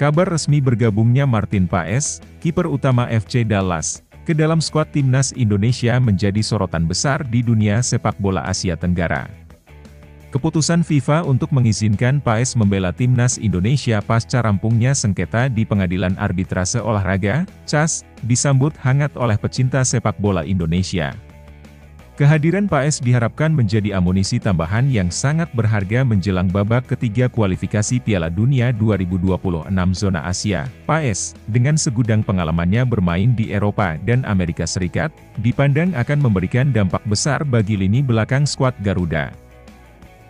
Kabar resmi bergabungnya Martin Paes, kiper utama FC Dallas, ke dalam skuad timnas Indonesia menjadi sorotan besar di dunia sepak bola Asia Tenggara. Keputusan FIFA untuk mengizinkan Paes membela timnas Indonesia pasca rampungnya sengketa di Pengadilan Arbitrase Olahraga, CAS, disambut hangat oleh pecinta sepak bola Indonesia. Kehadiran Paes diharapkan menjadi amunisi tambahan yang sangat berharga menjelang babak ketiga kualifikasi Piala Dunia 2026 zona Asia. Paes, dengan segudang pengalamannya bermain di Eropa dan Amerika Serikat, dipandang akan memberikan dampak besar bagi lini belakang skuad Garuda.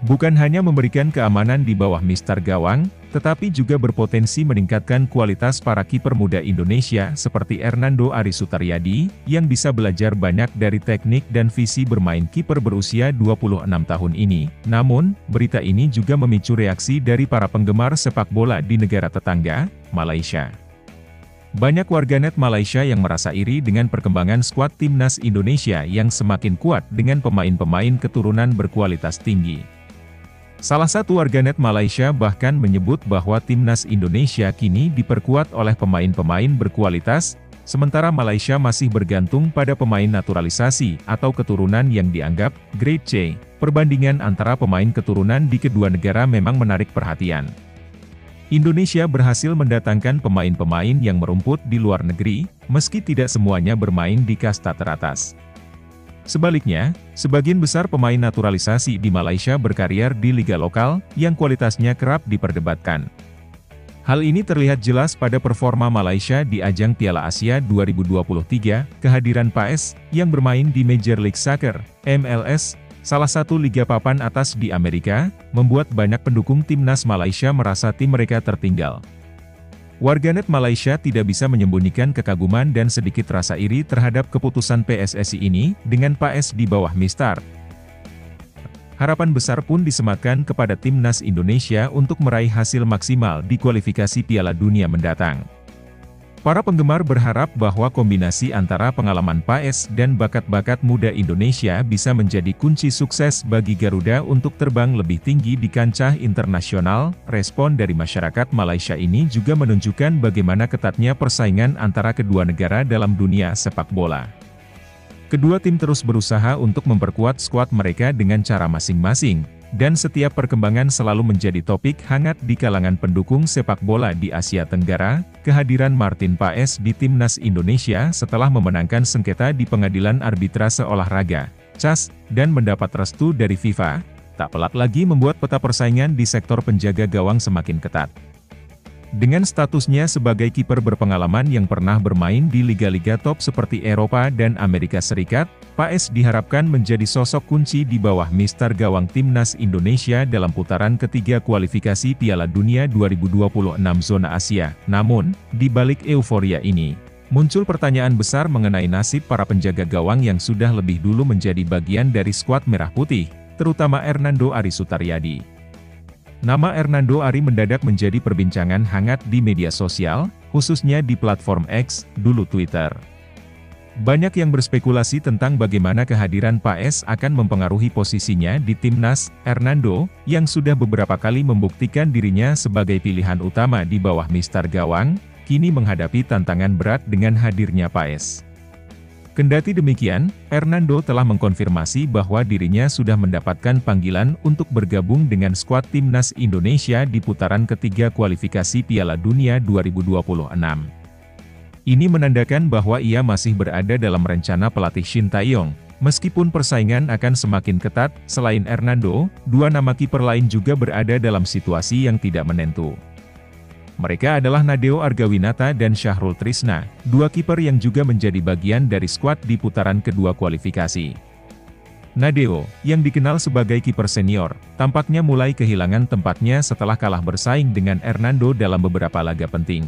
Bukan hanya memberikan keamanan di bawah mister gawang, tetapi juga berpotensi meningkatkan kualitas para kiper muda Indonesia seperti Hernando Ari Sutaryadi, yang bisa belajar banyak dari teknik dan visi bermain kiper berusia 26 tahun ini. Namun, berita ini juga memicu reaksi dari para penggemar sepak bola di negara tetangga, Malaysia. Banyak warganet Malaysia yang merasa iri dengan perkembangan skuad timnas Indonesia yang semakin kuat dengan pemain-pemain keturunan berkualitas tinggi. Salah satu warganet Malaysia bahkan menyebut bahwa timnas Indonesia kini diperkuat oleh pemain-pemain berkualitas, sementara Malaysia masih bergantung pada pemain naturalisasi atau keturunan yang dianggap grade C. Perbandingan antara pemain keturunan di kedua negara memang menarik perhatian. Indonesia berhasil mendatangkan pemain-pemain yang merumput di luar negeri, meski tidak semuanya bermain di kasta teratas. Sebaliknya, sebagian besar pemain naturalisasi di Malaysia berkarier di liga lokal, yang kualitasnya kerap diperdebatkan. Hal ini terlihat jelas pada performa Malaysia di ajang Piala Asia 2023, kehadiran Paes, yang bermain di Major League Soccer, MLS, salah satu liga papan atas di Amerika, membuat banyak pendukung timnas Malaysia merasa tim mereka tertinggal. Warganet Malaysia tidak bisa menyembunyikan kekaguman dan sedikit rasa iri terhadap keputusan PSSI ini, dengan Paes di bawah Mister. Harapan besar pun disematkan kepada timnas Indonesia untuk meraih hasil maksimal di kualifikasi Piala Dunia mendatang. Para penggemar berharap bahwa kombinasi antara pengalaman Paes dan bakat-bakat muda Indonesia bisa menjadi kunci sukses bagi Garuda untuk terbang lebih tinggi di kancah internasional. Respon dari masyarakat Malaysia ini juga menunjukkan bagaimana ketatnya persaingan antara kedua negara dalam dunia sepak bola. Kedua tim terus berusaha untuk memperkuat skuad mereka dengan cara masing-masing, dan setiap perkembangan selalu menjadi topik hangat di kalangan pendukung sepak bola di Asia Tenggara. Kehadiran Martin Paes di timnas Indonesia setelah memenangkan sengketa di Pengadilan Arbitrase Olahraga, CAS, dan mendapat restu dari FIFA, tak pelak lagi membuat peta persaingan di sektor penjaga gawang semakin ketat. Dengan statusnya sebagai kiper berpengalaman yang pernah bermain di liga-liga top seperti Eropa dan Amerika Serikat, Paes diharapkan menjadi sosok kunci di bawah mister gawang timnas Indonesia dalam putaran ketiga kualifikasi Piala Dunia 2026 zona Asia. Namun, di balik euforia ini, muncul pertanyaan besar mengenai nasib para penjaga gawang yang sudah lebih dulu menjadi bagian dari skuad Merah Putih, terutama Hernando Ari Sutaryadi. Nama Hernando Ari mendadak menjadi perbincangan hangat di media sosial, khususnya di platform X, dulu Twitter. Banyak yang berspekulasi tentang bagaimana kehadiran Paes akan mempengaruhi posisinya di timnas. Hernando, yang sudah beberapa kali membuktikan dirinya sebagai pilihan utama di bawah mister gawang, kini menghadapi tantangan berat dengan hadirnya Paes. Kendati demikian, Hernando telah mengkonfirmasi bahwa dirinya sudah mendapatkan panggilan untuk bergabung dengan skuad timnas Indonesia di putaran ketiga kualifikasi Piala Dunia 2026. Ini menandakan bahwa ia masih berada dalam rencana pelatih Shin Tae-yong. Meskipun persaingan akan semakin ketat, selain Hernando, dua nama kiper lain juga berada dalam situasi yang tidak menentu. Mereka adalah Nadeo Argawinata dan Syahrul Trisna, dua kiper yang juga menjadi bagian dari skuad di putaran kedua kualifikasi. Nadeo, yang dikenal sebagai kiper senior, tampaknya mulai kehilangan tempatnya setelah kalah bersaing dengan Hernando dalam beberapa laga penting.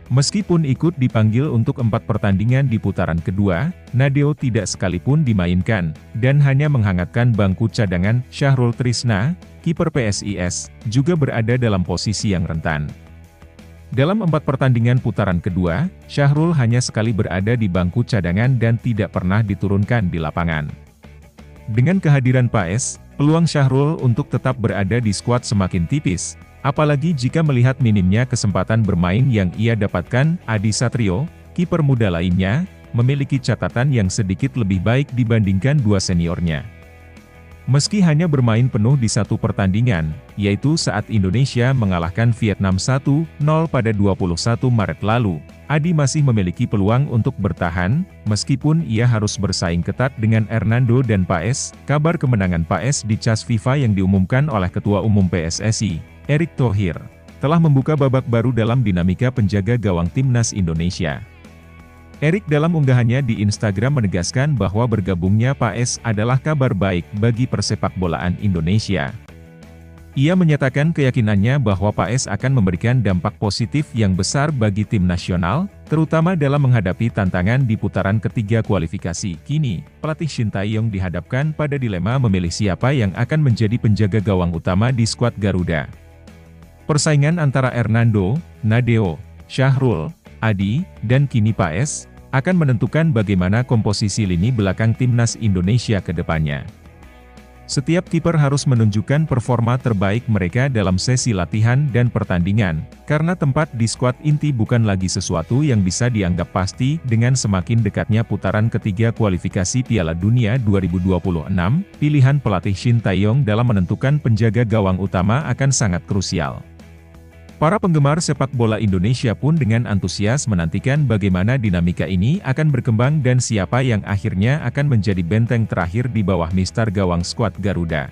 Meskipun ikut dipanggil untuk 4 pertandingan di putaran kedua, Nadeo tidak sekalipun dimainkan, dan hanya menghangatkan bangku cadangan. Syahrul Trisna, kiper PSIS, juga berada dalam posisi yang rentan. Dalam 4 pertandingan putaran kedua, Syahrul hanya sekali berada di bangku cadangan dan tidak pernah diturunkan di lapangan. Dengan kehadiran Paes, peluang Syahrul untuk tetap berada di skuad semakin tipis. Apalagi jika melihat minimnya kesempatan bermain yang ia dapatkan, Adi Satrio, kiper muda lainnya, memiliki catatan yang sedikit lebih baik dibandingkan dua seniornya. Meski hanya bermain penuh di satu pertandingan, yaitu saat Indonesia mengalahkan Vietnam 1-0 pada 21 Maret lalu, Adi masih memiliki peluang untuk bertahan, meskipun ia harus bersaing ketat dengan Hernando dan Paes. Kabar kemenangan Paes di cas FIFA yang diumumkan oleh Ketua Umum PSSI, Erick Thohir, telah membuka babak baru dalam dinamika penjaga gawang timnas Indonesia. Erick dalam unggahannya di Instagram menegaskan bahwa bergabungnya Paes adalah kabar baik bagi persepakbolaan Indonesia. Ia menyatakan keyakinannya bahwa Paes akan memberikan dampak positif yang besar bagi tim nasional, terutama dalam menghadapi tantangan di putaran ketiga kualifikasi. Kini, pelatih Shin Tae-yong dihadapkan pada dilema memilih siapa yang akan menjadi penjaga gawang utama di skuad Garuda. Persaingan antara Hernando, Nadeo, Syahrul, Adi, dan kini Paes, akan menentukan bagaimana komposisi lini belakang timnas Indonesia ke depannya. Setiap kiper harus menunjukkan performa terbaik mereka dalam sesi latihan dan pertandingan, karena tempat di skuad inti bukan lagi sesuatu yang bisa dianggap pasti. Dengan semakin dekatnya putaran ketiga kualifikasi Piala Dunia 2026, pilihan pelatih Shin Tae-yong dalam menentukan penjaga gawang utama akan sangat krusial. Para penggemar sepak bola Indonesia pun dengan antusias menantikan bagaimana dinamika ini akan berkembang dan siapa yang akhirnya akan menjadi benteng terakhir di bawah mistar gawang skuad Garuda.